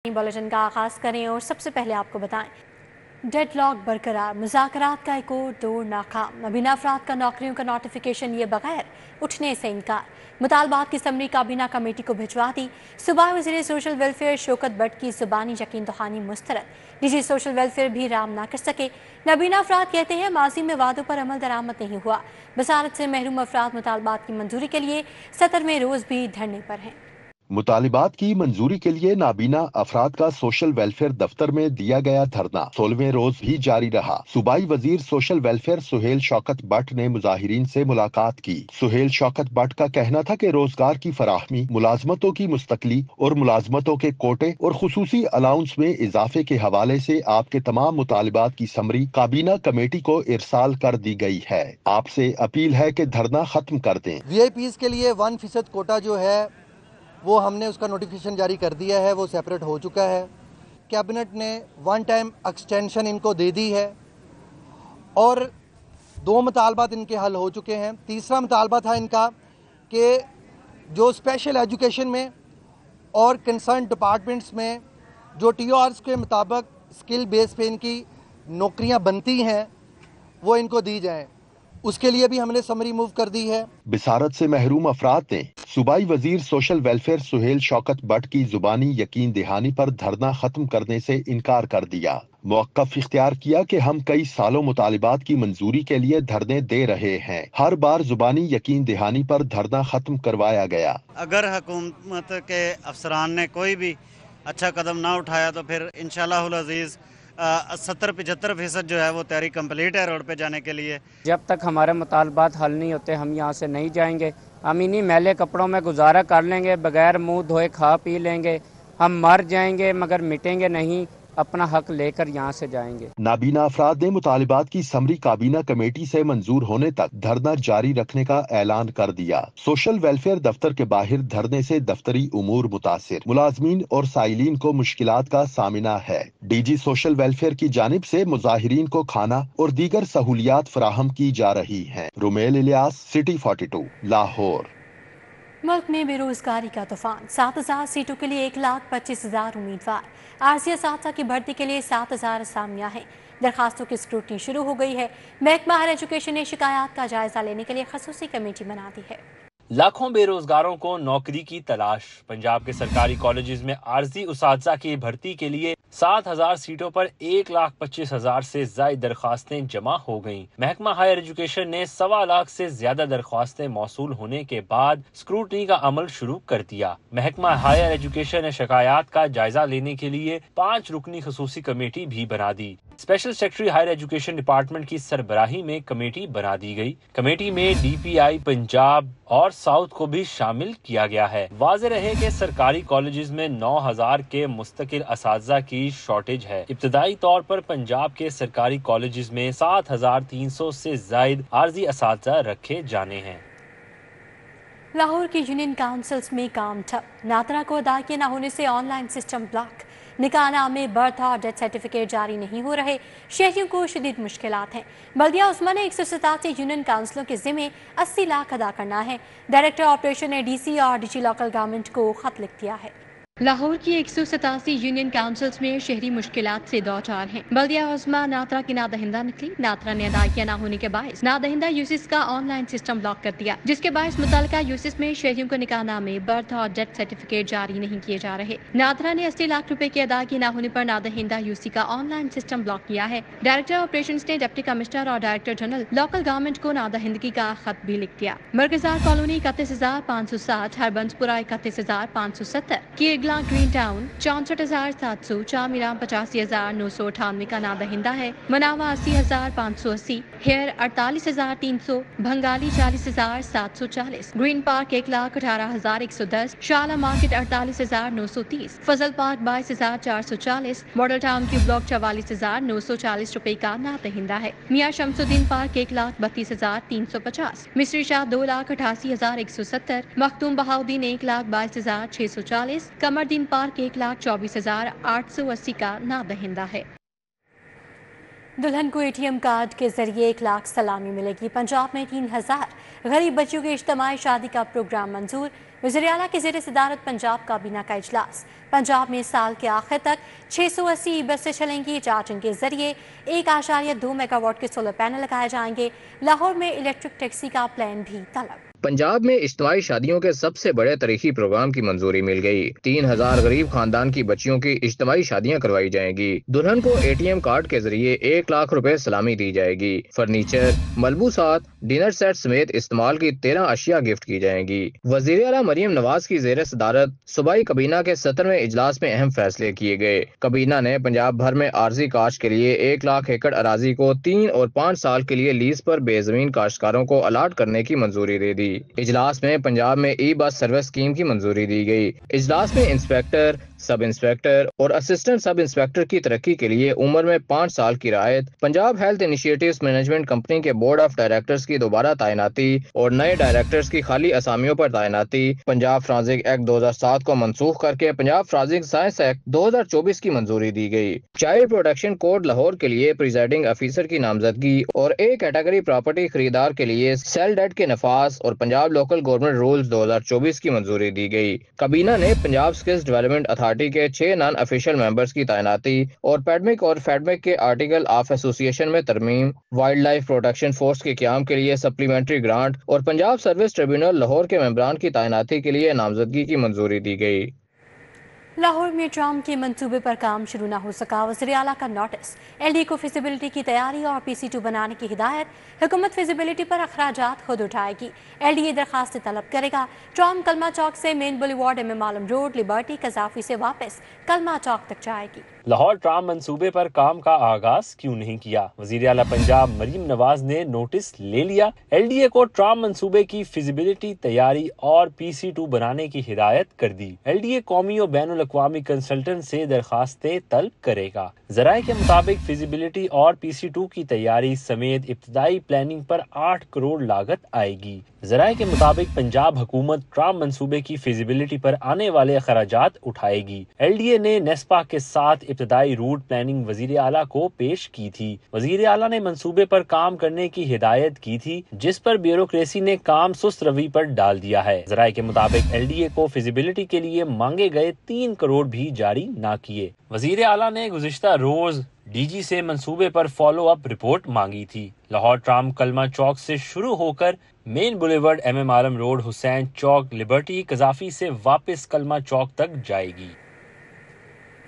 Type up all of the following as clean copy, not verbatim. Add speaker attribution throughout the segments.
Speaker 1: Bulletin का आगाज करें और सबसे पहले आपको बताएं, डेड लॉक बरकरार, मुज़ाकरात का एक और दौर नाकाम। नबीना अफराद का नौकरियों का नोटिफिकेशन ये बगैर उठने से इनकार। मुतालबात की समरी काबीना कमेटी को भिजवा दी। सूबाई वज़ीर सोशल वेलफेयर शौकत भट्ट की ज़ुबानी यकीन दहानी मुस्तरद। डीजी सोशल वेलफेयर भी राम ना कर सके। नबीना अफराद कहते हैं माजी में वादों पर अमल दरामद नहीं हुआ। बसारत से महरूम अफराद मुतालबात की मंजूरी के लिए 17वें रोज भी धरने पर हैं।
Speaker 2: मुतालिबात की मंजूरी के लिए नाबीना अफराद का सोशल वेलफेयर दफ्तर में दिया गया धरना 16वें रोज भी जारी रहा। सूबाई वजीर सोशल वेलफेयर सुहेल शौकत भट्ट ने मुजाहिरीन से मुलाकात की। सुहेल शौकत भट्ट का कहना था कि रोजगार की फराहमी, मुलाजमतों की मुस्तकली और मुलाजमतों के कोटे और खुसूसी अलाउंस में इजाफे के हवाले से आपके तमाम मुतालिबात की समरी काबीना कमेटी को इरसाल कर दी गई है। आपसे अपील है कि धरना खत्म कर दें।
Speaker 3: VIPs के लिए 1% कोटा जो है वो हमने उसका नोटिफिकेशन जारी कर दिया है, वो सेपरेट हो चुका है। कैबिनेट ने 1 टाइम एक्सटेंशन इनको दे दी है और 2 मुतालबात इनके हल हो चुके हैं। तीसरा मुतालबा था इनका कि जो स्पेशल एजुकेशन में और कंसर्न डिपार्टमेंट्स में जो TORs के मुताबिक स्किल बेस पे इनकी नौकरियां बनती हैं वो इनको दी जाएं। उसके लिए भी हमने समरी मूव कर दी है।
Speaker 2: बिसारत से महरूम अफराद ने सूबाई वजीर सोशल वेलफेयर सुहेल शौकत भट्ट की जुबानी यकीन दहानी पर धरना खत्म करने से इनकार कर दिया। मौक़िफ़ इख्तियार किया कि हम कई सालों मुतालिबात की मंजूरी के लिए धरने दे रहे हैं। हर बार जुबानी यकीन दहानी पर धरना खत्म करवाया गया।
Speaker 4: अगर हुकूमत के अफसरान ने कोई भी अच्छा कदम ना उठाया तो फिर इंशाअल्लाहुल अज़ीज़ 70-75% जो है वो तैयारी कंप्लीट है रोड पे जाने के लिए।
Speaker 5: जब तक हमारे मुतालबात हल नहीं होते हम यहाँ से नहीं जाएंगे। हम इन्हीं मैले कपड़ों में गुजारा कर लेंगे, बगैर मुंह धोए खा पी लेंगे। हम मर जाएंगे मगर मिटेंगे नहीं, अपना हक लेकर यहाँ से जाएंगे।
Speaker 2: नाबीना अफराद ने मुतालिबात की समरी काबीना कमेटी से मंजूर होने तक धरना जारी रखने का ऐलान कर दिया। सोशल वेलफेयर दफ्तर के बाहर धरने से दफ्तरी उमूर मुतासिर, मुलाजमीन और साइलिन को मुश्किलात का सामना है। डीजी सोशल वेलफेयर की जानिब से मुजाहिरीन को खाना और दीगर सहूलियात फराहम की जा रही है। रुमेल इलियास, सिटी 42, लाहौर।
Speaker 1: मुल्क में बेरोजगारी का तूफान, 7000 सीटों के लिए 1,25,000 उम्मीदवार। आरजी असातिज़ा की भर्ती के लिए 7000 असामियां हैं। दरखास्तों की स्क्रूटनी शुरू हो गई है। महकमा हायर एजुकेशन ने शिकायत का जायजा लेने के लिए खसूसी कमेटी बना दी है।
Speaker 6: लाखों बेरोजगारों को नौकरी की तलाश। पंजाब के सरकारी कॉलेजेस में आरजी उसातिज़ा की भर्ती के लिए 7000 सीटों पर 1,25,000 से ज्यादा दरखास्तें जमा हो गईं। महकमा हायर एजुकेशन ने 1.25 लाख से ज्यादा दरखास्तें मौसूल होने के बाद स्क्रूटनी का अमल शुरू कर दिया। महकमा हायर एजुकेशन ने शिकायत का जायजा लेने के लिए 5 रुकनी खसूसी कमेटी भी बना दी। Special secretary higher education department की सरबराही में कमेटी बना दी गई। कमेटी में DPI पंजाब और साउथ को भी शामिल किया गया है। वाज़ेह रहे कि सरकारी कॉलेजेस में 9000 के मुस्तकिल असातिज़ा की शॉर्टेज है। इब्तदाई तौर पर पंजाब के सरकारी कॉलेजेस में 7300 से ज्यादा आर्जी असातिज़ा रखे जाने हैं।
Speaker 1: लाहौर की यूनियन काउंसिल्स में काम ठप। नातरा को अदायगी न होने से ऑनलाइन सिस्टम ब्लॉक। निकाहनामे, बर्थ और डेथ सर्टिफिकेट जारी नहीं हो रहे। शहरियों को शदीद मुश्किलात हैं। बल्दिया उस्मा ने 187 यूनियन काउंसिलों के जिम्मे 80 लाख अदा करना है। डायरेक्टर ऑपरेशन ने DC और DG लोकल गवर्नमेंट को खत लिख दिया है। लाहौर की 187 यूनियन काउंसिल्स में शहरी मुश्किलात से दो चार हैं। बल्दिया उस्मा नातरा की नादहिंदा निकली। नातरा ने अदायगियां न होने के बायस नादहिंदा यूसिस का ऑनलाइन सिस्टम ब्लॉक कर दिया, जिसके बायस मुतल्लिका यूसिस में शहरियों को निकाहनामे, बर्थ और डेथ सर्टिफिकेट जारी नहीं किए जा रहे। नातरा ने 80 लाख रुपए की अदायगी न होने पर नादहिंदा यूसी का ऑनलाइन सिस्टम ब्लॉक किया है। डायरेक्टर ऑपरेशन ने डिप्टी कमिश्नर और डायरेक्टर जनरल लोकल गवर्नमेंट को नादहिंदगी का खत भी लिख दिया। मरकजार कॉलोनी 31,560, हरबंसपुरा 31,570, कीरगला ग्रीन टाउन 64,700, चामीराम 85,998 का नादहिंदा है। मनावा 80,580, हेयर 48,300, भंगाली 40,740, ग्रीन पार्क 1,18,110, शाला मार्केट 48,930, फजल पार्क 22,440, मॉडल टाउन की ब्लॉक 44,940 रुपए का नादहिंदा है। मियां शमसुद्दीन पार्क 1,32,350, मिस्री शाह 2,88,170, मखदूम बहाउद्दीन 1,22,640, कमरदीन पार्क 1,24,880 का नादहिंदा है। दुल्हन को ATM कार्ड के जरिए 1 लाख सलामी मिलेगी। पंजाब में 3000 गरीब बच्चियों के इज्तिमाई शादी का प्रोग्राम मंजूर। वज़ीर आला की ज़ेर सदारत पंजाब काबीना का इजलास। पंजाब में साल के आखिर तक 680 बसें चलेंगी। चार्जिंग के जरिए 1.2 मेगावाट के सोलर पैनल लगाए जाएंगे। लाहौर में इलेक्ट्रिक टैक्सी का प्लान भी तलब।
Speaker 7: पंजाब में इज्तिमाई शादियों के सबसे बड़े तारीखी प्रोग्राम की मंजूरी मिल गई। 3000 गरीब खानदान की बच्चियों की इज्तिमाई शादियां करवाई जाएंगी। दुल्हन को ATM कार्ड के जरिए 1 लाख रुपए सलामी दी जाएगी। फर्नीचर, मलबूसात, डिनर सेट समेत इस्तेमाल की 13 अशिया गिफ्ट की जाएंगी। वज़ीर आला मरियम नवाज की ज़ेर सदारत सूबाई काबीना के 17वें इजलास में अहम फैसले किए गए। काबीना ने पंजाब भर में आर्जी काश्त के लिए 1 लाख एकड़ अराजी को 3 और 5 साल के लिए लीज पर बेजमीन काश्तकारों को अलाट करने की मंजूरी दे दी। इजलास में पंजाब में ई-बस सर्विस स्कीम की मंजूरी दी गई। इजलास में इंस्पेक्टर, सब इंस्पेक्टर और असिस्टेंट सब इंस्पेक्टर की तरक्की के लिए उम्र में 5 साल की राहत, Punjab health initiatives management company के बोर्ड ऑफ डायरेक्टर्स की दोबारा तैनाती और नए डायरेक्टर्स की खाली असामियों पर तैनाती, पंजाब फॉरेंसिक एक्ट 2007 को मनसूख करके पंजाब फॉरेंसिक साइंस एक्ट 2024 की मंजूरी दी गई। चाइल्ड प्रोटेक्शन कोड लाहौर के लिए प्रिजाइडिंग अफसर की नामजदगी और A कैटेगरी प्रॉपर्टी खरीदार के लिए सेल डेट के नफाज और पंजाब लोकल गवर्नमेंट रूल्स 2024 की मंजूरी दी गई। काबीना ने पंजाब स्किल्स डेवलपमेंट अथॉरिटी के 6 नॉन ऑफिशियल मेंबर्स की तैनाती और पैडमिक और फेडमिक के आर्टिकल ऑफ एसोसिएशन में तरमीम, वाइल्ड लाइफ प्रोटेक्शन फोर्स के क़याम के लिए सप्लीमेंट्री ग्रांट और पंजाब सर्विस ट्रिब्यूनल लाहौर के मेंबरान की तैनाती के लिए नामजदगी की मंजूरी दी गई।
Speaker 1: लाहौर में ट्राम के मंसूबे पर काम शुरू न हो सका। वज़ीर आला का नोटिस। LD को फिजिबिलिटी की तैयारी और PC2 बनाने की हिदायत। हुकूमत फिजिबिलिटी पर अखराजात खुद उठाएगी। LDA दरखास्त तलब करेगा। ट्राम कलमा चौक से मेन बुलेवार्ड MM आलम रोड, लिबर्टी, कजाफी से वापस कलमा चौक तक जाएगी।
Speaker 6: लाहौर ट्राम मंसूबे पर काम का आगाज क्यों नहीं किया? वज़ीर आला पंजाब मरियम नवाज ने नोटिस ले लिया। LDA को ट्राम मंसूबे की फिजिबिलिटी तैयारी और PC2 बनाने की हिदायत कर दी। LDA कौमी और बैनुल अक़वामी कंसल्टेंट से दरखास्तें तलब करेगा। ज़राए के मुताबिक फिजिबिलिटी और PC2 की तैयारी समेत इब्तदाई प्लानिंग पर 8 करोड़ लागत आएगी। ज़राए के मुताबिक पंजाब हुकूमत ट्राम मंसूबे की फिजिबिलिटी पर आने वाले अखराजात उठाएगी। LDA ने नेस्पा के साथ इब्तदाई रूट प्लानिंग वज़ीर आला को पेश की थी। वज़ीर आला ने मंसूबे पर काम करने की हिदायत की थी, जिस पर ब्यूरोक्रेसी ने काम सुस्त रवि पर डाल दिया है। ज़राए के मुताबिक LDA को फिजिबिलिटी के लिए मांगे गए 3 करोड़ भी जारी न किए। वज़ीर आला ने गुज़िश्ता रोज DG से मंसूबे पर फॉलो अप रिपोर्ट मांगी थी। लाहौर ट्राम कलमा चौक से शुरू होकर मेन बुलेवार्ड MM आलम रोड, हुसैन चौक, लिबर्टी, कजाफी से वापस कलमा चौक तक जाएगी।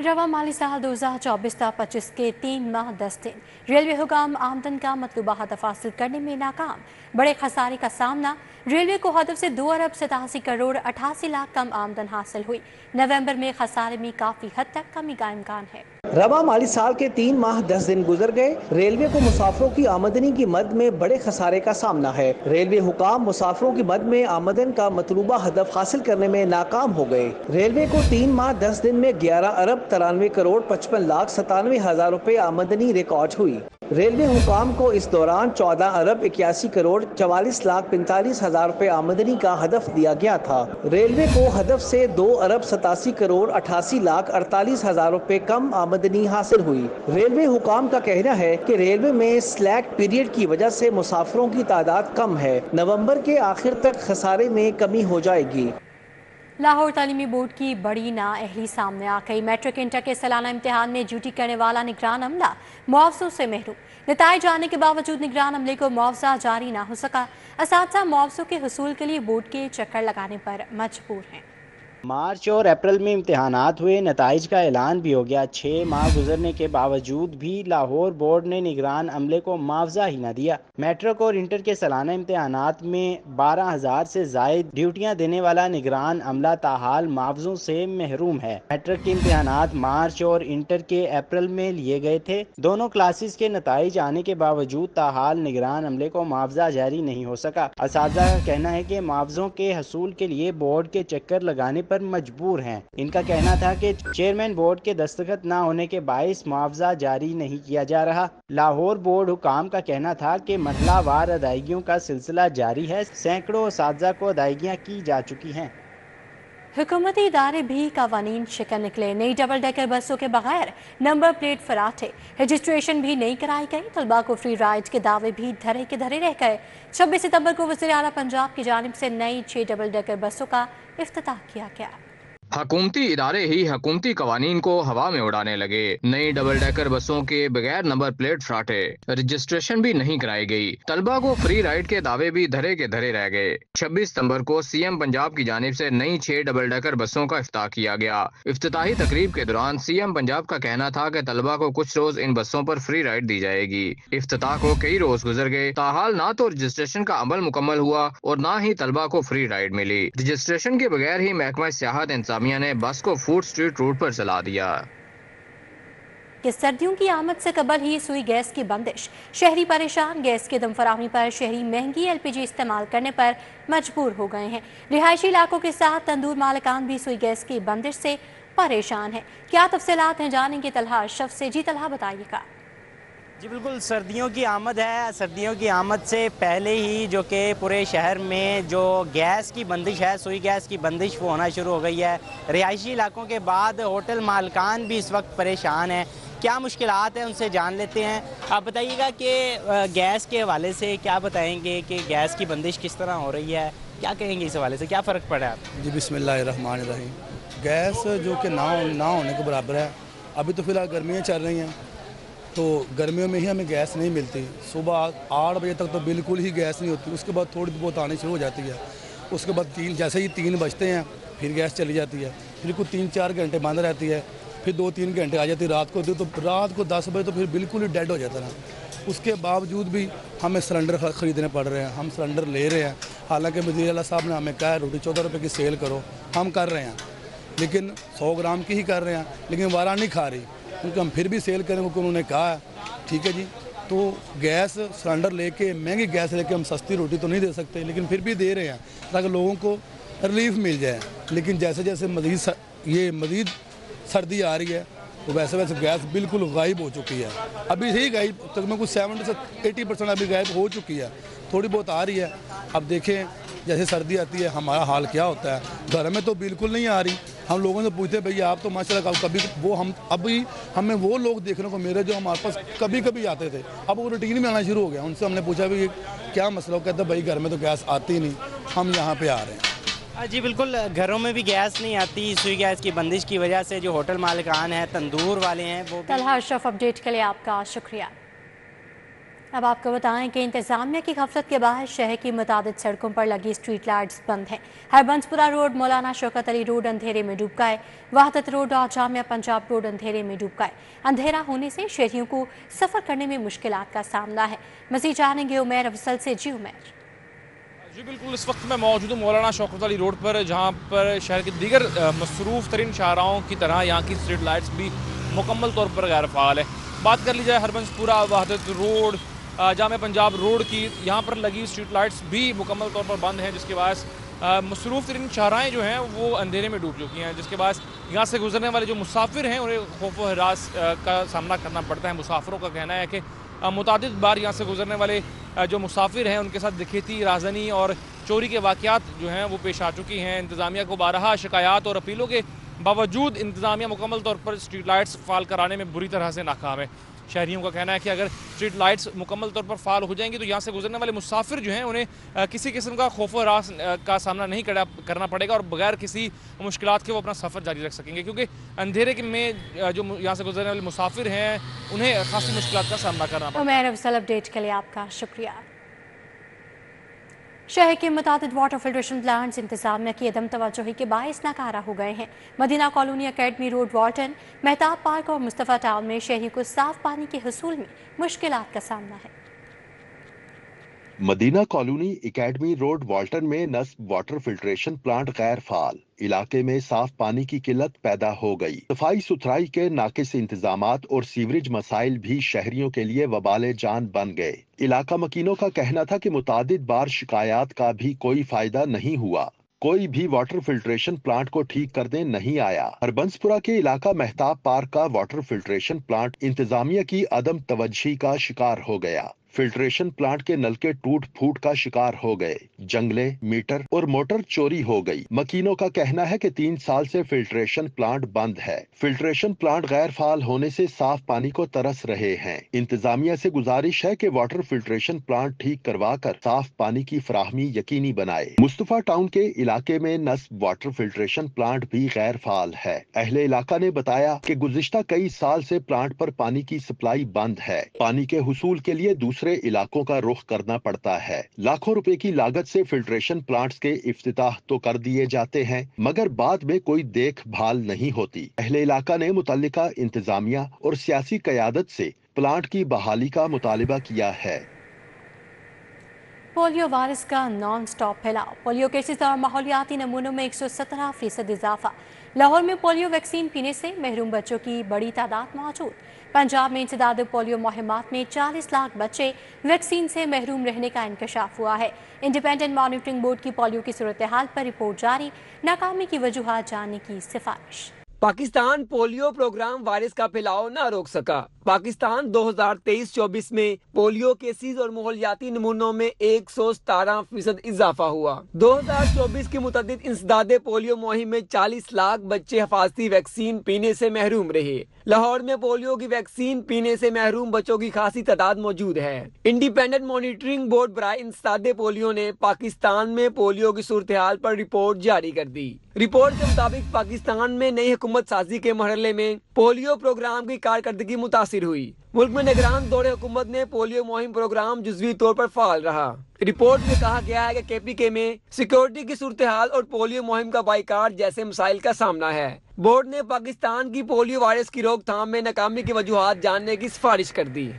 Speaker 1: रवा माली साल 2024-25 के 3 माह 10 दिन रेलवे हुकाम आमदन का मतलूबा हदफ हासिल करने में नाकाम। बड़े खसारे का सामना। रेलवे को हदफ से 2 अरब 87 करोड़ 88 लाख कम आमदन हासिल हुई। नवंबर में खसारे में काफी हद तक कमी का इम्कान है।
Speaker 8: रवा माली साल के 3 माह 10 दिन गुजर गए। रेलवे को मुसाफिरों की आमदनी की मद में बड़े खसारे का सामना है। रेलवे हुकाम मुसाफिरों की मद में आमदन का मतलूबा हदफ हासिल करने में नाकाम हो गए। रेलवे को 3 माह 10 दिन में 11 अरब 93 करोड़ 55 लाख 97 हजार रुपए आमदनी रिकॉर्ड हुई। रेलवे हुकाम को इस दौरान 14 अरब 81 करोड़ 44 लाख 45 हजार रुपए आमदनी का हदफ दिया गया था। रेलवे को हदफ से 2 अरब 87 करोड़ 88 लाख 48 हजार रुपए कम आमदनी हासिल हुई। रेलवे हुकाम का कहना है कि रेलवे में स्लैक पीरियड की वजह से मुसाफिरों की तादाद कम है। नवंबर के आखिर तक खसारे में कमी हो जाएगी।
Speaker 1: लाहौर तालीमी बोर्ड की बड़ी नाअहली सामने आ गई। मैट्रिक इंटर के सालाना इम्तिहान में ड्यूटी करने वाला निगरान अमला मुआवजों से महरूम। नताइज आने के बावजूद निगरान अमले को मुआवजा जारी ना हो सका। असातिज़ा मुआवजों के हुसूल के लिए बोर्ड के चक्कर लगाने पर मजबूर हैं।
Speaker 9: मार्च और अप्रैल में इम्तिहानात हुए, नताइज का ऐलान भी हो गया। 6 माह गुजरने के बावजूद भी लाहौर बोर्ड ने निगरान अमले को मुआवजा ही न दिया। मैट्रिक और इंटर के सालाना इम्तिहानात में 12,000 से जायद ड्यूटियां देने वाला निगरान अमला ताहाल मुआवजों से महरूम है। मैट्रिक के इम्तिहानात मार्च और इंटर के अप्रैल में लिए गए थे। दोनों क्लासेस के नताइज आने के बावजूद ताहाल निगरान अमले को मुआवजा जारी नहीं हो सका। असातिज़ा का कहना है कि मुआवजों के हसूल के लिए बोर्ड के चक्कर लगाने पर मजबूर हैं। इनका कहना था कि चेयरमैन बोर्ड के दस्तखत न होने के बाइस मुआवजा जारी नहीं किया जा रहा। लाहौर बोर्ड हुकाम का कहना था कि मरहलावार अदायगियों का सिलसिला जारी है। सैकड़ों असातिज़ा को अदायगियां की जा चुकी हैं।
Speaker 1: हुकूमती इदारे भी कवानीन शिकन निकले। नई डबल डेकर बसों के बगैर नंबर प्लेट फराटे, रजिस्ट्रेशन भी नहीं कराई गई। तलबा को फ्री राइड के दावे भी धरे के धरे रह गए। 26 सितंबर को वज़ीर आला पंजाब की जानिब से नई 6 डबल डेकर बसों का इफ्तिताह किया गया।
Speaker 7: हुकूमती इदारे ही हुकूमती कवानीन को हवा में उड़ाने लगे। नई डबल डेकर बसों के बगैर नंबर प्लेट फराटे, रजिस्ट्रेशन भी नहीं कराई गई। तलबा को फ्री राइड के दावे भी धरे के धरे रह गए। 26 सितंबर को सीएम पंजाब की जानिब से नई 6 डबल डेकर बसों का इफ्तिताह किया गया। इफ्तिताही तकरीब के दौरान सीएम पंजाब का कहना था कि तलबा को कुछ रोज इन बसों पर फ्री राइड दी जाएगी। इफ्तिताह को कई रोज गुजर गए, ताहाल ना तो रजिस्ट्रेशन का अमल मुकम्मल हुआ और ना ही तलबा को फ्री राइड मिली। रजिस्ट्रेशन के बगैर ही महकमा सियाहत इंतजामिया ने बस को फूड स्ट्रीट रोड पर चला दिया।
Speaker 1: कि सर्दियों की आमद से कबल ही सुई गैस की बंदिश, शहरी परेशान। गैस की दम फराहमी पर शहरी महंगी एलपीजी इस्तेमाल करने पर मजबूर हो गए हैं। रिहायशी इलाकों के साथ तंदूर मालिकान भी सुई गैस की बंदिश से परेशान है। क्या तफसीलात हैं, जानेंगे तलहा अशरफ से। जी तलहा, बताइएगा।
Speaker 9: जी बिल्कुल, सर्दियों की आमद है। सर्दियों की आमद से पहले ही जो कि पूरे शहर में जो गैस की बंदिश है, सुई गैस की बंदिश वो होना शुरू हो गई है। रिहायशी इलाकों के बाद होटल मालकान भी इस वक्त परेशान हैं। क्या मुश्किलात हैं, उनसे जान लेते हैं। आप बताइएगा कि गैस के हवाले से क्या बताएंगे कि गैस की बंदिश किस तरह हो रही है, क्या कहेंगे इस हवाले से, क्या फ़र्क पड़ा है आप?
Speaker 10: जी बिस्मिल्लाहिर्रहमानिर्रहीम। गैस जो कि ना होने के बराबर है। अभी तो फ़िलहाल गर्मियाँ चल रही हैं, तो गर्मियों में ही हमें गैस नहीं मिलती। सुबह 8 बजे तक तो बिल्कुल ही गैस नहीं होती, उसके बाद थोड़ी बहुत आनी शुरू हो जाती है। उसके बाद जैसे ही 3 बजते हैं फिर गैस चली जाती है, फिर कुछ 3-4 घंटे बंद रहती है, फिर 2-3 घंटे आ जाती है रात को। तो रात को 10 बजे तो फिर बिल्कुल ही डेड हो जाता है। उसके बावजूद भी हमें सिलेंडर ख़रीदने पड़ रहे हैं, हम सिलेंडर ले रहे हैं। हालांकि वज़ीर आला साहब ने हमें कहा है रोटी 14 रुपये की सेल करो, हम कर रहे हैं, लेकिन 100 ग्राम की ही कर रहे हैं, लेकिन वारा नहीं खा रही, क्योंकि हम फिर भी सेल करें क्योंकि उन्होंने कहा है। ठीक है जी, तो गैस सिलेंडर लेके, महंगी गैस लेके हम सस्ती रोटी तो नहीं दे सकते, लेकिन फिर भी दे रहे हैं ताकि लोगों को रिलीफ मिल जाए। लेकिन जैसे जैसे मज़ीद सर्दी आ रही है तो वैसे वैसे गैस बिल्कुल गायब हो चुकी है। अभी ही गायब, तकरीबन कुछ 70 से 80% अभी गायब हो चुकी है। थोड़ी बहुत आ रही है। अब देखें जैसे सर्दी आती है हमारा हाल क्या होता है। घर में तो बिल्कुल नहीं आ रही। हम लोगों से पूछते भैया आप तो माशाल्लाह कभी वो अभी हमें वो लोग देखने को मिले जो हमारे पास कभी कभी आते थे, अब वो रूटीन में आना शुरू हो गया। उनसे हमने पूछा भी क्या मसला, कहते भाई घर में तो गैस आती नहीं, हम यहाँ पे आ रहे हैं।
Speaker 9: जी बिल्कुल, घरों में भी गैस नहीं आती सुई गैस की बंदिश की वजह से। जो होटल मालिकान हैं, तंदूर वाले हैं, वो
Speaker 1: तलहा अशरफ, अपडेट के लिए आपका शुक्रिया। अब आपको बताएं कि इंतजामिया की गफलत के बाद शहर की मुताबिक सड़कों पर लगी स्ट्रीट लाइट्स बंद हैं। हरबंसपुरा रोड, मौलाना शौकत अली रोड अंधेरे में डूब गए। वहादत रोड और जामिया पंजाब रोड अंधेरे में डूब गए। अंधेरा होने से शहरियों को सफ़र करने में मुश्किलात का सामना है। मज़ीद जानेंगे उमैर अफसल से। जी उमैर।
Speaker 11: जी बिल्कुल, इस वक्त मैं मौजूद हूँ मौलाना शौकत अली रोड पर, जहाँ पर शहर के दीगर मसरूफ़ तरीन शाहराहों की तरह यहाँ की स्ट्रीट लाइट्स भी मुकम्मल तौर पर गैर फ़ाल है। बात कर ली जाए हरबंसपुरा, वहादत रोड, जामिया पंजाब रोड की, यहाँ पर लगी स्ट्रीट लाइट्स भी मुकम्मल तौर पर बंद हैं, जिसके बाद मसरूफ़ तरीन शाहराहें जो हैं वो अंधेरे में डूब चुकी हैं, जिसके बाद यहाँ से गुजरने वाले जो मुसाफिर हैं उन्हें खौफ व हरास का सामना करना पड़ता है। मुसाफिरों का कहना है कि मुतादिद बार यहाँ से गुजरने वाले जो मुसाफिर हैं उनके साथ डकैती, राजनी और चोरी के वाक़यात जो हैं वो पेश आ चुकी हैं। इंतज़ामिया को बारहा शिकायत और अपीलों के बावजूद इंतज़ामिया मुकम्मल तौर पर स्ट्रीट लाइट्स फ़ाल कराने में बुरी तरह से नाकाम है। शहरियों का कहना है कि अगर स्ट्रीट लाइट्स मुकम्मल तौर पर फ़ाल हो जाएंगी तो यहाँ से गुजरने वाले मुसाफिर जो हैं उन्हें किसी किस्म का खौफ व हरास का सामना नहीं करना पड़ेगा और बगैर किसी मुश्किलात के वो अपना सफ़र जारी रख सकेंगे, क्योंकि अंधेरे में जो यहाँ से गुजरने वाले मुसाफिर हैं उन्हें खासी मुश्किलात का सामना करना पड़ेगा।
Speaker 1: उमैर अफसल, अपडेट के लिए आपका शुक्रिया। शहर के मुताबिक वाटर फिल्ट्रेशन प्लांट्स इंतजामिया की अदम तवज्जोही के बायस नाकारा हो गए हैं। Madina colony, academy road, Walton, Mehtab park और मुस्तफ़ा टाउन में शहरियों को साफ पानी के हुसूल में मुश्किलात का सामना है।
Speaker 2: Madina colony, academy road, Walton में नस्ब वाटर फिल्ट्रेशन प्लांट गैर फाल। इलाके में साफ पानी की किल्लत पैदा हो गई। सफाई सुथराई के नाकिस इंतजामात और सीवरेज मसाइल भी शहरियों के लिए वबाले जान बन गए। इलाका मकीनों का कहना था कि मुतादिद बार शिकायत का भी कोई फायदा नहीं हुआ। कोई भी वाटर फिल्ट्रेशन प्लांट को ठीक करने नहीं आया। हरबंसपुरा के इलाका मेहताब पार्क का वाटर फिल्ट्रेशन प्लांट इंतजामिया की अदम तवज्जी का शिकार हो गया। फिल्ट्रेशन प्लांट के नल के टूट फूट का शिकार हो गए। जंगले, मीटर और मोटर चोरी हो गई। मकीनों का कहना है कि 3 साल से फिल्ट्रेशन प्लांट बंद है। फिल्ट्रेशन प्लांट गैर फाल होने से साफ पानी को तरस रहे हैं। इंतजामिया से गुजारिश है कि वाटर फिल्ट्रेशन प्लांट ठीक करवा कर साफ पानी की फराहमी यकीनी बनाए। मुस्तफा टाउन के इलाके में नस्ब वाटर फिल्ट्रेशन प्लांट भी गैर फाल है। अहले इलाका ने बताया कि गुज़िश्ता कई साल से प्लांट पर पानी की सप्लाई बंद है। पानी के हुसूल के लिए दूसरे इलाकों का रुख करना पड़ता है। लाखों रुपए की लागत से फिल्ट्रेशन प्लांट्स के इफ्तिताह तो कर दिए जाते हैं, मगर बाद में कोई देखभाल नहीं होती। अहले इलाका ने मुतल्लिका इंतजामिया और सियासी क़यादत से प्लांट की बहाली का मुतालिबा किया है।
Speaker 1: पोलियो वायरस का नॉन स्टॉप फैलाव। पोलियो केसेस और माहौलियाती नमूनों में 117% इजाफा। लाहौर में पोलियो वैक्सीन पीने से महरूम बच्चों की बड़ी तादाद मौजूद। पंजाब में इंसदाद पोलियो मुहिमात में 40 लाख बच्चे वैक्सीन से महरूम रहने का इंकशाफ हुआ है। इंडिपेंडेंट मॉनिटरिंग बोर्ड की पोलियो की सूरत हाल पर रिपोर्ट जारी, नाकामी की वजूहात जानने की सिफारिश।
Speaker 12: पाकिस्तान पोलियो प्रोग्राम वायरस का फैलाव न रोक सका। पाकिस्तान 2023-24 में पोलियो केसेस और माहौलियाती नमूनों में 117% इजाफा हुआ। 2024 की मुतअद्दिद इंसदादे पोलियो मुहिम में 40 लाख बच्चे हिफाजती वैक्सीन पीने से महरूम रहे। लाहौर में पोलियो की वैक्सीन पीने से महरूम बच्चों की खासी तादाद मौजूद है। इंडिपेंडेंट मॉनिटरिंग बोर्ड बराए इंसदादे पोलियो ने पाकिस्तान में पोलियो की सूरत हाल पर रिपोर्ट जारी कर दी। रिपोर्ट के मुताबिक पाकिस्तान में नई हुकूमत साजी के मरहले में पोलियो प्रोग्राम की कारकर्दगी मुतासिर हुई। मुल्क में निगरान दौरे हुकूमत ने पोलियो मुहिम प्रोग्राम जुज़वी तौर पर फाल रहा। रिपोर्ट में कहा गया है कि केपीके में सिक्योरिटी की सूरत हाल और पोलियो मुहिम का बाइकाट जैसे मसाइल का सामना है। बोर्ड ने पाकिस्तान की पोलियो वायरस की रोकथाम में नाकामी की वजूहात जानने की सिफारिश कर दी।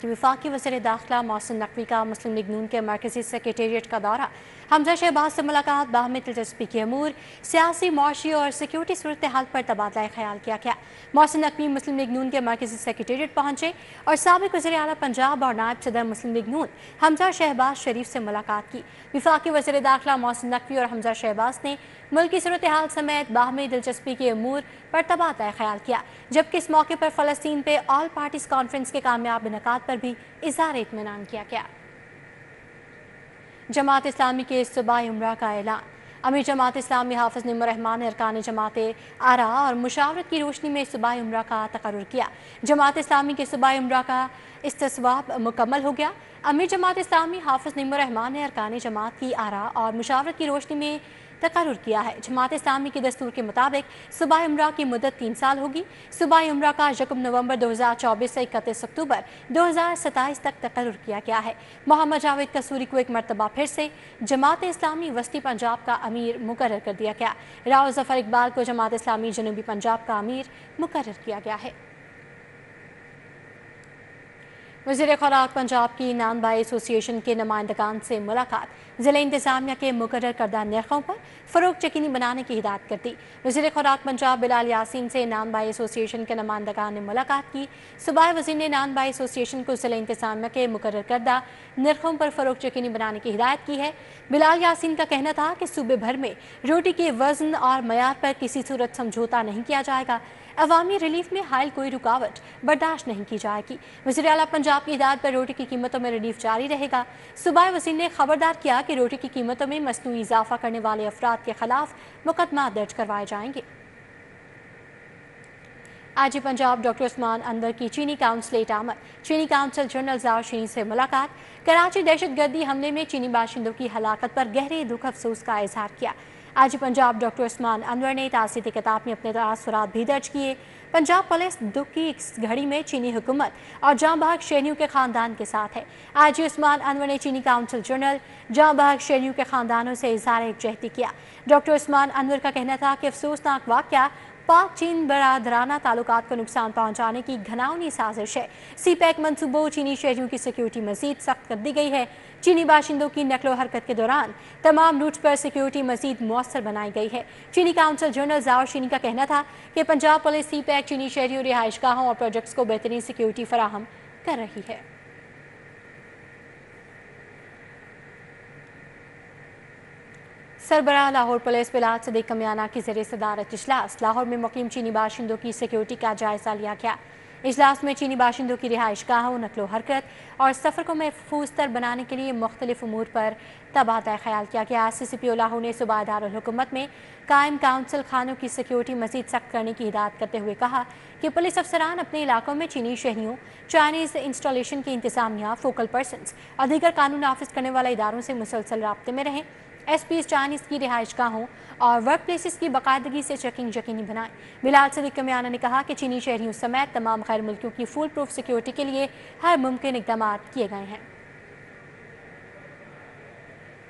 Speaker 1: वफाकी वज़ीर दाखिला मोहसिन नकवी का मुस्लिम लीग नून के मरकजी सेक्रेटेरिएट का दौरा। हमजा शहबाज से मुलाकात, बाहमी दिलचस्पी के अमूर, सियासी, मुआशी और सिक्योरिटी सूरत हाल पर तबादला ख्याल किया गया। मोहसिन नकवी मुस्लिम लीग नून के मरकजी सेक्रेटेरिएट पहुंचे और साबिक वज़ीर आला पंजाब और नायब सदर मुस्लिम लीग नून हमजा शहबाज शरीफ से मुलाकात की। वफाकी वज़ीर दाखिला मोहसिन नकवी और हमजा शहबाज ने मुल्क की सूरत हाल समेत बाहमी दिलचस्पी के अमूर पर तबादला ख्याल किया, जबकि इस मौके पर फ़लस्तीन पे ऑल पार्टीज कॉन्फ्रेंस के कामयाब इनेकाद पर भी इज़हार इत्मीनान किया गया। जमात इस्लामी के सूबाई उम्रा का ऐलान। अमीर जमात इस्लामी हाफिज़ निमर रहमान ने अरकान जमात आरा और मुशावरत की रोशनी में सूबाई उम्रा का तकर्रुर किया। जमात इस्लामी के सूबाई उम्रा का इस्तिस्वाब मुकम्मल हो गया। अमीर जमात इस्लामी हाफिज़ निमर रहमान ने अरकान जमात की आरा और मुशावरत की रोशनी में तकर्रुर किया है। जमात इस्लामी के दस्तूर के मुताबिक सूबाई उम्रा की मुद्दत 3 साल होगी। सूबाई उम्रा का 1 नवंबर 2024 से 31 अक्टूबर 2027 तक तकर्रुर किया गया है। मोहम्मद जावेद कसूरी को एक मरतबा फिर से जमात इस्लामी वस्ती पंजाब का अमीर मुकर्रर कर दिया गया। राव जफर इकबाल को जमात इस्लामी जनूबी पंजाब का अमीर मुकर्रर किया गया है। वज़ीर खुराक पंजाब की नानबाई एसोसिएशन के नुमाइंदगान से मुलाकात। ज़िला इंतज़ामिया के मुकर्रर करदा नरखों पर फ़रोग़ यकीनी बनाने की हिदायत कर दी। वज़ीर खुराक पंजाब बिलाल यासीन से नानबाई एसोसिएशन के नुमाइंदगान ने मुलाकात की। सूबाई वज़ीर ने नानबाई एसोसिएशन को ज़िला इंतज़ामिया के मुकर्रर करदा नरखों पर फ़रोग़ यकीनी बनाने की हिदायत की है। बिलाल यासीन का कहना था कि सूबे भर में रोटी के वज़न और मयार पर किसी सूरत समझौता नहीं किया जाएगा। अवामी रिलीफ में हाल कोई रुकावट बर्दाश्त नहीं की जाएगी। वज़ीर आला पंजाब की हिदायत पर रोटी की कीमतों में रिलीफ जारी रहेगा। सूबाई वज़ीर ने खबरदार किया कि रोटी की कीमतों में मसनूई इजाफा करने वाले अफराद के खिलाफ मुकदमा दर्ज करवाए जाएंगे। आज पंजाब डॉक्टर उस्मान अनवर की चीनी काउंसलेट आमद। चीनी काउंसिल जनरल ज़ार चीनी से मुलाकात। कराची दहशतगर्दी हमले में चीनी बाशिंदों की हलाकत पर गहरे दुख अफसोस का इजहार किया। आज पंजाब डॉक्टर उस्मान अनवर ने तासीती किताब में अपने तासुरात भी दर्ज किए। पंजाब पुलिस दुख की इस घड़ी में चीनी हुकूमत और जाँ बहक शहरियों के ख़ानदान के साथ है। आज उस्मान अनवर ने चीनी काउंसिल जनरल जाँ बहक शहरियों के ख़ानदानों से इज़हार यकजहती किया। डॉक्टर उस्मान अनवर का कहना था कि अफसोसनाक वाक़या पाक चीन बरादराना ताल्लुकात को नुकसान पहुँचाने की घनावनी साजिश है। सी पैक मनसूबों चीनी शहरियों की सिक्योरिटी मज़ीद सख्त कर दी गई है। चीनी बाशिंदों की नकलो हरकत के दौरान तमाम रूट्स पर सिक्योरिटी मज़ीद मौसर बनाई गई है। चीनी काउंसिल जनरल ज़ाओ चीनी का कहना था कि पंजाब पुलिस सी पैक चीनी शहरियों, रिहाइशगाहों और प्रोजेक्ट्स को बेहतरीन सिक्योरिटी फराहम कर रही है। सरबराह लाहौर पुलिस बिलाल सदीक कमियाना की ज़रिए सदारत इजलास। लाहौर में मुकीम चीनी बाशिंदों की सिक्योरिटी का जायज़ा लिया गया। इजलास में चीनी बाशिंदों की रिहाइश गाहों, नकलो हरकत और सफ़र को महफूज तर बनाने के लिए मुख्तलिफ उमूर पर तबादला ख्याल किया गया। CCPO लाहौर ने सूबाई दारुल हुकूमत में कायम काउंसिल खानों की सिक्योरिटी मजीद सख्त करने की हिदायत करते हुए कहा कि पुलिस अफसरान अपने इलाकों में चीनी शहरियों, चाइनीज़ इंस्टॉलेशन की इंतजामिया, फोकल पर्सनस और दीगर कानून नाफिज करने वाले इदारों से मुसलसल राब्ते में रहें। SPs चाइनीज़ की रिहाइश गाहों और वर्क प्लेसेस की बाकायदगी से चेकिंग यकीनी बनाएं। बिलाल सदीक कमियाना ने कहा कि चीनी शहरियों समेत तमाम गैर मुल्कियों की फुल प्रूफ सिक्योरिटी के लिए हर मुमकिन इक़दाम किए गए हैं।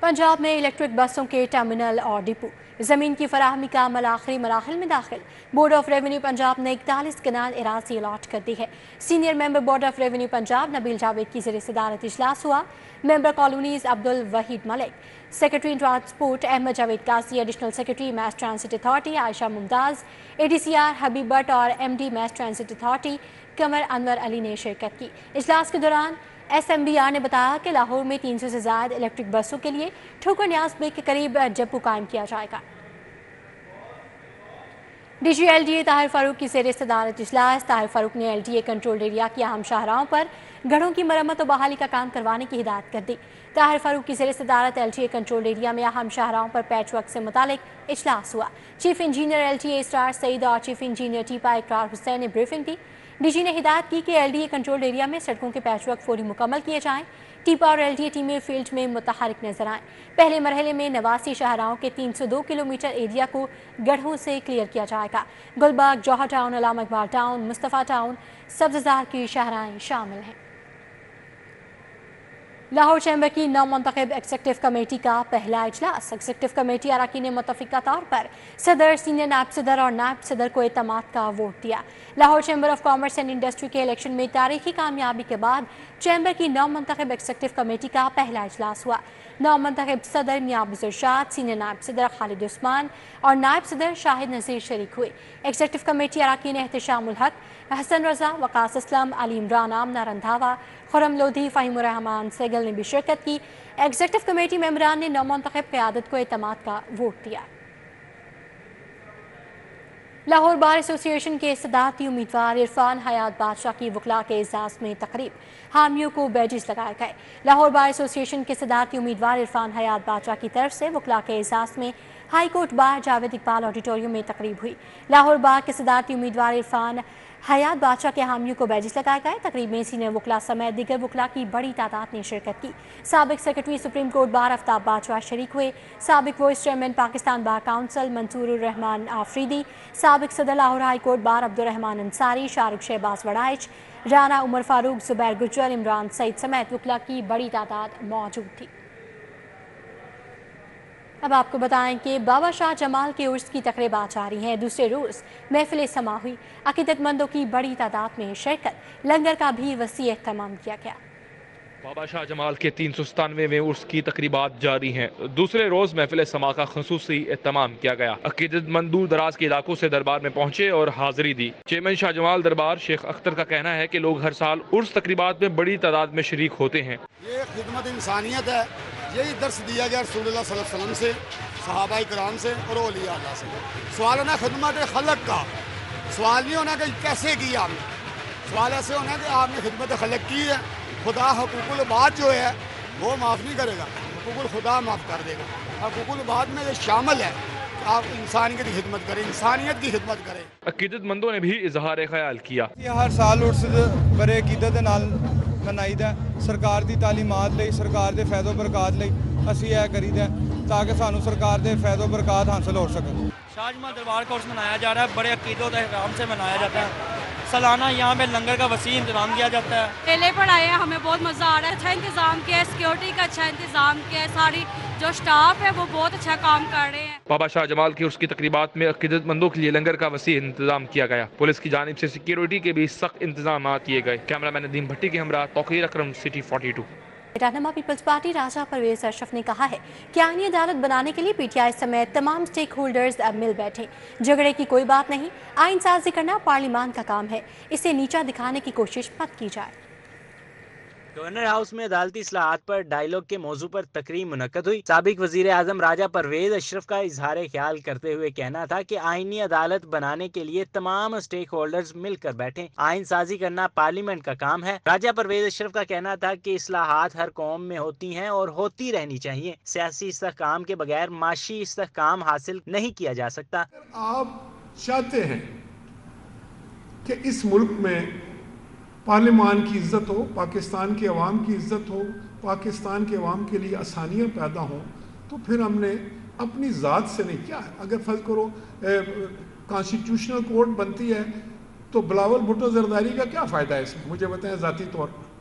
Speaker 1: पंजाब में इलेक्ट्रिक बसों के टर्मिनल और डिपो ज़मीन की फराहमी का अमल आखिरी मराहिल में दाखिल। बोर्ड ऑफ रेवेन्यू पंजाब ने 41 कनाल एराज़ी अलाट कर दी है। Senior member board of revenue Punjab Nabeel Javed की ज़रिए सदारत इजलास हुआ। Member colonies Abdul Waheed Malik, secretary transport Ahmed Javed Qazi, additional secretary mass transit authority Ayesha Mumtaz, ADCR Habib Bhatt और MD mass transit authority Qamar Anwar Ali ने शिरकत की। इजलास के दौरान SMBR ने बताया कि लाहौर में 300 से ज़्यादा इलेक्ट्रिक बसों के लिए ठोकर न्याज बेग के करीब डिपो कायम किया जाएगा। DG LDA ताहिर फारूक की ज़ेर सदारत इजलास। ताहिर फारूक ने LDA कंट्रोल एरिया की अहम शाहराहों पर गढ़ों की मरम्मत और बहाली का काम करवाने की हिदायत कर दी। ताहिर फारूक की ज़ेर सदारत LDA कंट्रोल एरिया में अहम शाहराहों पर पैच वर्क से मुतालिक इजलास हुआ। चीफ इंजीनियर LDA स्टार सईद और चीफ इंजीनियर टीपा इकरार हुसैन ने ब्रीफिंग दी। DG ने हिदायत की कि LDA कंट्रोल एरिया में सड़कों के पैच वर्क फौरी मुकम्मल किए जाएँ। टीपा और LDA टीमें फील्ड में मुतहरिक नजर आएँ। पहले मरहले में 89 शाहराहों के 302 किलोमीटर एरिया को गढ़ों से क्लियर किया जाएगा। गुलबर्ग, जौहर town, Allama Iqbal town, Mustafa town, सब्ज़जार की शाहराएँ शामिल हैं। लाहौर चैम्बर की नौमुंतखब एग्जीक्यूटिव कमेटी का पहला इजलास। एग्जीक्यूटिव कमेटी अरकान ने मुत्तफ़िका तौर पर सदर, सीनियर नायब सदर और नायब सदर को एतमाद का वोट दिया। Lahore chamber of commerce and industry के इलेक्शन में तारीखी कामयाबी के बाद चैम्बर की नौमुंतखब एग्जीक्यूटिव कमेटी का पहला इजलास हुआ। नौमुंतखब सदर मियां अब्दुल इरशाद, सीनियर नायब सदर खालिद उस्मान और नायब सदर शाहिद नज़ीर शरीक हुए। एग्जीक्यूटिव कमेटी अरकान एहतशामुल हक, हसन रजा, वकास असलम, अली इमरान, आमना रंधावा, खुरम लोधी, फ़हीमुर रहमान सेगल ने भी शिरकत की। एग्जीक्यूटिव कमेटी मेंबरान ने नौमुंतखब क़यादत को एतमाद का वोट दिया। लाहौर बार एसोसिएशन के सदारती उम्मीदवार इरफान हयात बादशाह की वकला के एजाज़ में तकरीब, हामियों को बैजेस लगाए गए। लाहौर बार एसोसिएशन के सदारती उम्मीदवार इरफान हयात बादशाह की तरफ से वकला के एजाज़ में हाई कोर्ट बार जावेद इकबाल ऑडिटोरियम में तकरीब हुई। लाहौर बार के सदारती उम्मीदवार इरफान हयात बादशाह के हामियों को बैजेस लगाए गए। तकरीब में सीनियर वकला समेत दीगर वकला की बड़ी तादाद ने शिरकत की। साबिक secretary supreme court bar Aftab Badshah शरीक हुए। साबिक vice chairman Pakistan bar council Mansoor Rehman Afridi, साबिक सदर Lahore high court bar Abdurrehman Ansari, Shahrukh Shahbaz Waraich, Rana Umar Farooq, Zubair Gujjar, Imran Saeed समेत वकला की बड़ी तादाद मौजूद थी। अब आपको बताएं कि बाबा शाह जमाल के उर्स की तकरीबात जारी हैं। दूसरे रोज़ महफिल समा हुई। अकीदतमंदों की बड़ी तादाद में शिरकत, लंगर का भी वसी एहतमाम किया गया।
Speaker 11: बाबा शाह जमाल के 397वें उर्स की तकरीबात जारी हैं। दूसरे रोज महफिल समा का खुसूसी एहतमाम किया गया। अकीदतमंद दूर दराज के इलाकों से दरबार में पहुंचे और हाजिरी दी। चेयरमैन शाह जमाल दरबार शेख अख्तर का कहना है कि लोग हर साल उर्स तकरीबात में बड़ी तादाद में शरीक होते हैं।
Speaker 13: ये खिदमत इंसानियत है, यही दर्स दिया गया रसूलुल्लाह सल्लल्लाहु अलैहि वसल्लम से, सहाबाए किराम से और औलिया अल्लाह से। सवाल है ना खिदमत खलक का, सवाल नहीं होना कि कैसे की आपने, सवाल ऐसे होना कि आपने खिदमत खलक की है। खुदा हकूकुल बात जो है वो माफ़ नहीं करेगा, हकूकुल खुदा माफ़ कर देगा। हकूकुल बात में ये शामिल है कि आप इंसानियत की खिदमत करें, इंसानियत की खिदमत करें।
Speaker 11: अकीदतमंदों ने भी इजहार ख्याल किया।
Speaker 14: हर साल उर्स बड़े अकीदत दे नाल मनाईदा, सरकार की तालीमात लई, सरकार के फैदो बरकात लई असीं यह करीदा ताकि सानू सरकार के फैदो बरकात हासिल हो सके।
Speaker 15: शाह जमाल दरबार का उर्स मनाया जा रहा है, बड़े अकीदत और एहतराम से मनाया जाता है। सालाना यहाँ पे लंगर का वसी इंतजाम किया जाता है।
Speaker 16: मेले पर आए हैं, हमें बहुत मज़ा आ रहा है। अच्छा इंतजाम किया है, सिक्योरिटी का अच्छा इंतजाम किया है, सारी जो स्टाफ है वो बहुत अच्छा काम कर रहे हैं।
Speaker 11: बाबा शाह जमाल की उसकी तकरीबात में अकीदतमंदों के लिए लंगर का वसी इंतजाम किया गया। पुलिस की जानिब से सिक्योरिटी के भी सख्त इंतजाम किए गए। कैमरामैन नदीम भट्टी के हमरा तौकीर अकरम, सिटी 42।
Speaker 1: रहनुमा पीपल्स पार्टी राजा परवेज अशरफ ने कहा है कि आईनी अदालत बनाने के लिए PTI समेत तमाम स्टेक होल्डर्स अब मिल बैठे। झगड़े की कोई बात नहीं, आइन साजी करना पार्लिमान का काम है, इसे नीचा दिखाने की कोशिश मत की जाए।
Speaker 5: گورنر ہاؤس میں عدالتی اصلاحات پر ڈائیلاگ کے موضوع پر تقریب منعقد ہوئی۔ سابق وزیر اعظم راجہ پرویز اشرف کا اظہار خیال کرتے ہوئے کہنا تھا کہ آئینی عدالت بنانے کے لیے تمام اسٹیک ہولڈرز مل کر بیٹھیں۔ آئین سازی کرنا پارلیمنٹ کا کام ہے۔ راجہ پرویز اشرف کا کہنا تھا کہ اصلاحات ہر قوم میں ہوتی ہیں اور ہوتی رہنی چاہیے۔ سیاسی استحکام کے بغیر معاشی استحکام حاصل نہیں کیا جا سکتا۔
Speaker 17: آپ چاہتے ہیں کہ اس ملک میں پارلیمان کی عزت ہو، پاکستان کے عوام کی عزت ہو، پاکستان کے عوام کے لیے آسانیاں پیدا ہوں، تو پھر ہم نے اپنی ذات سے نہیں کیا ہے۔ اگر فرض کرو کانسٹیٹیوشنل کورٹ بنتی ہے تو بلاول بھٹو زرداری کا کیا فائدہ ہے اس میں؟ مجھے بتائیں ذاتی طور پر۔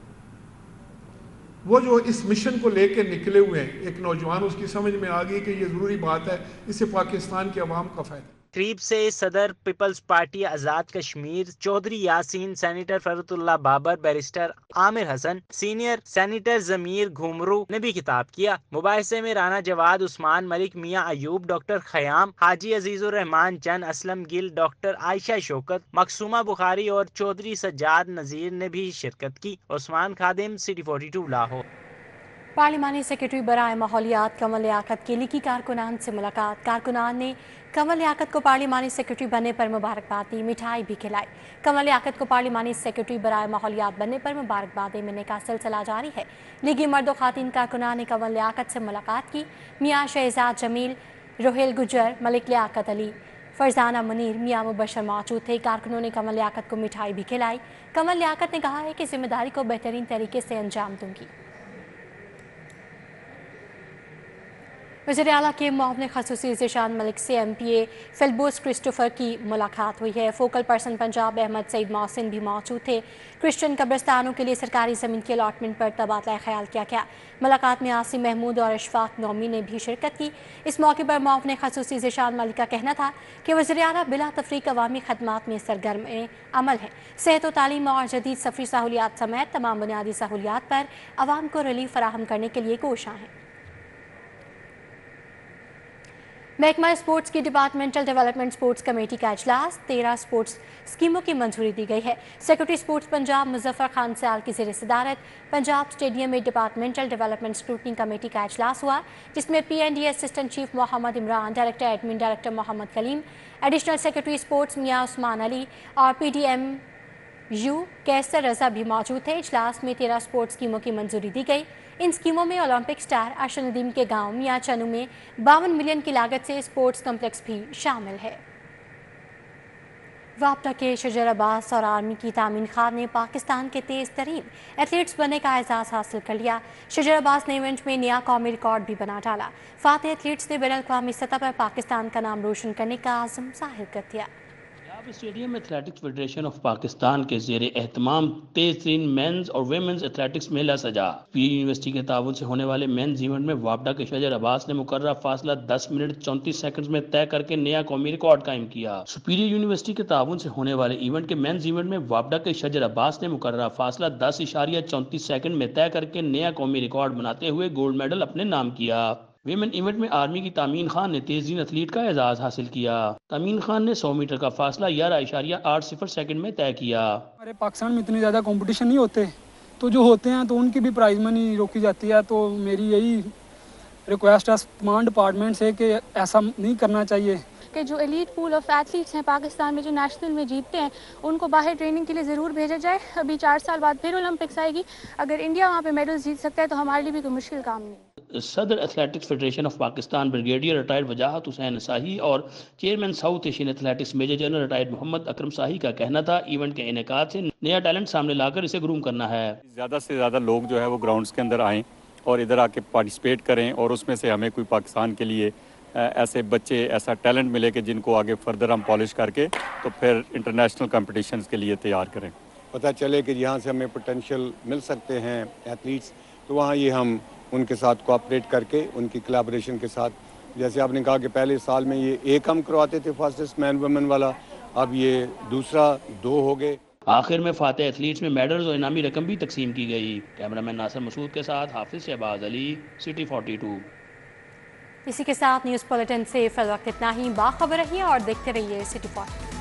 Speaker 17: وہ جو اس مشن کو لے کے نکلے ہوئے ہیں، ایک نوجوان، اس کی سمجھ میں آ گئی کہ یہ ضروری بات ہے، اس سے پاکستان کے عوام کا فائدہ۔
Speaker 5: تقریب سے صدر Peoples party Azad Kashmir Chaudhry Yasin, senator فرحت اللہ بابر، بیرسٹر عامر حسن، سینئر سینیٹر ضمیر گھومرو نے بھی خطاب کیا۔ مباحثے میں رانا جواد، عثمان ملک، میاں ایوب، ڈاکٹر خیام، حاجی عزیز الرحمان چند، اسلم گل، ڈاکٹر عائشہ شوکت، مقصومہ بخاری اور چودھری سجاد نذیر نے بھی شرکت کی۔ عثمان خادم، سٹی 42 لاہور۔
Speaker 1: پارلیمانی سیکرٹری برائے ماحولیات کنور لیاقت کی لیگی کارکنان سے ملاقات۔ کارکنان نے کنور لیاقت کو پارلیمانی سیکرٹری بننے پر مبارکباد دی، مٹھائی بھی کھلائی۔ کنور لیاقت کو پارلیمانی سیکرٹری برائے ماحولیات بننے پر مبارکباد ملنے کا سلسلہ جاری ہے۔ لیگی مرد و خواتین کارکنان نے کنور لیاقت سے ملاقات کی۔ میاں شہزاد جمیل، روہیل گجر، ملک لیاقت علی، فرزانہ منیر، میاں مبشر موجود تھے۔ کارکنوں نے کنور لیاقت کو مٹھائی بھی کھلائی۔ کنور لیاقت نے کہا ہے کہ ذمہ داری کو بہترین طریقے سے انجام دوں گی۔ وزیر اعلیٰ کے معاون خصوصی ذیشان ملک سے ایم پی اے فلبوس کرسٹوفر کی ملاقات ہوئی ہے۔ فوکل پرسن پنجاب احمد سعید محسن بھی موجود تھے۔ کرسچن قبرستانوں کے لیے سرکاری زمین کی الاٹمنٹ پر تبادلہ خیال کیا گیا۔ ملاقات میں عاصم محمود اور اشفاق نومی نے بھی شرکت کی۔ اس موقع پر معاون خصوصی ذیشان ملک کا کہنا تھا کہ وزیر اعلیٰ بلا تفریق عوامی خدمات میں سرگرم عمل ہے۔ صحت و تعلیم اور جدید سفری سہولیات سمیت تمام بنیادی سہولیات پر عوام کو ریلیف فراہم کرنے کے لیے کوشاں ہیں۔ محکمہ اسپورٹس کی ڈپارٹمنٹل ڈیولپمنٹ اسپورٹس کمیٹی کا اجلاس، 13 اسپورٹس اسکیموں کی منظوری دی گئی ہے۔ سیکرٹری اسپورٹس پنجاب مظفر خان سیال کی زیر صدارت پنجاب اسٹیڈیم میں ڈپارٹمنٹل ڈیولپمنٹ اسکروٹنی کمیٹی کا اجلاس ہوا، جس میں پی این ڈی اسسٹنٹ چیف محمد عمران، ڈائریکٹر ایڈمن ڈائریکٹر محمد کلیم، ایڈیشنل سیکرٹری اسپورٹس میاں عثمان علی اور پی ڈی ایم یو کیسر رضا بھی موجود تھے۔ اجلاس میں 13 اسپورٹس اسکیموں کی منظوری دی گئی۔ ان اسکیموں میں اولمپک سٹار ارشد ندیم کے گاؤں میاں چنو میں 52 ملین کی لاگت سے اسپورٹس کمپلیکس بھی شامل ہے۔ رابطہ کے شجر عباس اور آرمی کی تامین خان نے پاکستان کے تیز ترین ایتھلیٹس بننے کا اعزاز حاصل کر لیا۔ شجر عباس نے ایونٹ میں نیا قومی ریکارڈ بھی بنا ڈالا۔ فاتح ایتھلیٹس نے بین الاقوامی سطح پر پاکستان کا نام روشن کرنے کا عزم ظاہر کر دیا۔
Speaker 18: Stadium athletics federation of Pakistan کے زیر اہتمام تیز ترین مینز اور ویمنز ایتھلیٹکس میلہ سجا۔ پی یونیورسٹی کے تعاون سے ہونے والے مینز ایونٹ میں وابڈا کے شجر عباس نے مقررہ فاصلہ 10 منٹ 34 سیکنڈز میں طے کر کے نیا قومی ریکارڈ قائم کیا۔ سپیریئر یونیورسٹی کے تعاون سے ہونے والے ایونٹ کے مینز ایونٹ میں وابڈا کے شجر عباس نے مقررہ فاصلہ 10.34 سیکنڈ میں طے کر کے نیا قومی ریکارڈ بناتے ہوئے گولڈ میڈل اپنے نام کیا۔ ویمن ایونٹ میں آرمی کی تامین خان نے تیزترین ایتھلیٹ کا اعزاز حاصل کیا۔ تامین خان نے 100 میٹر کا فاصلہ 11.80 سیکنڈ میں طے کیا۔
Speaker 19: ہمارے پاکستان میں اتنے زیادہ کمپٹیشن نہیں ہوتے، تو جو ہوتے ہیں تو ان کی بھی پرائز منی روکی جاتی ہے۔ تو میری یہی ریکویسٹ ہے تمام ڈپارٹمنٹ سے کہ ایسا نہیں کرنا چاہیے
Speaker 20: کہ جو ایلیٹ پول آف ایتھلیٹس ہیں پاکستان میں جو نیشنل میں جیتتے ہیں ان کو باہر ٹریننگ کے لیے ضرور بھیجا جائے۔ ابھی 4 سال بعد پھر اولمپکس آئے گی، اگر انڈیا وہاں پہ میڈلز جیت سکتا ہے تو ہمارے لیے بھی کوئی مشکل کام نہیں۔
Speaker 18: صدر athletics federation of Pakistan brigadier retired Wajahat Hussain Sahi اور chairman South Asian athletics major general retired Muhammad Akram Sahi کا کہنا تھا ایونٹ کے انعقاد سے نیا ٹیلنٹ سامنے لا کر اسے گروم کرنا ہے۔
Speaker 21: زیادہ سے زیادہ لوگ جو ہے وہ گراؤنڈز کے اندر آئیں اور ادھر آ کے پارٹیسپیٹ کریں، اور اس میں سے ہمیں کوئی پاکستان کے لیے ایسے بچے ایسا ٹیلنٹ ملے کہ جن کو آگے فردر ہم پالش کر کے تو پھر انٹرنیشنل کمپٹیشنز کے لیے تیار کریں۔
Speaker 22: پتہ چلے کہ یہاں سے ہمیں پوٹینشیل مل سکتے ہیں ایتھلیٹس، تو وہاں یہ ہم ان کے ساتھ کوآپریٹ کر کے ان کی کلابریشن کے ساتھ، جیسے آپ نے کہا کہ پہلے سال میں یہ ایک ہم کرواتے تھے فاسٹسٹ مین ویمن والا، اب یہ دوسرا 2 ہو گئے۔
Speaker 18: آخر میں فاتح ایتھلیٹس میں میڈلز اور انعامی رقم بھی تقسیم کی گئی۔ کیمرامین ناصر مسعود کے ساتھ حافظ شہباز علی، سٹی 42۔
Speaker 1: اسی کے ساتھ نیوز بلیٹن سے فی الوقت اتنا ہی۔ باخبر رہیے اور دیکھتے رہیے سٹی 42۔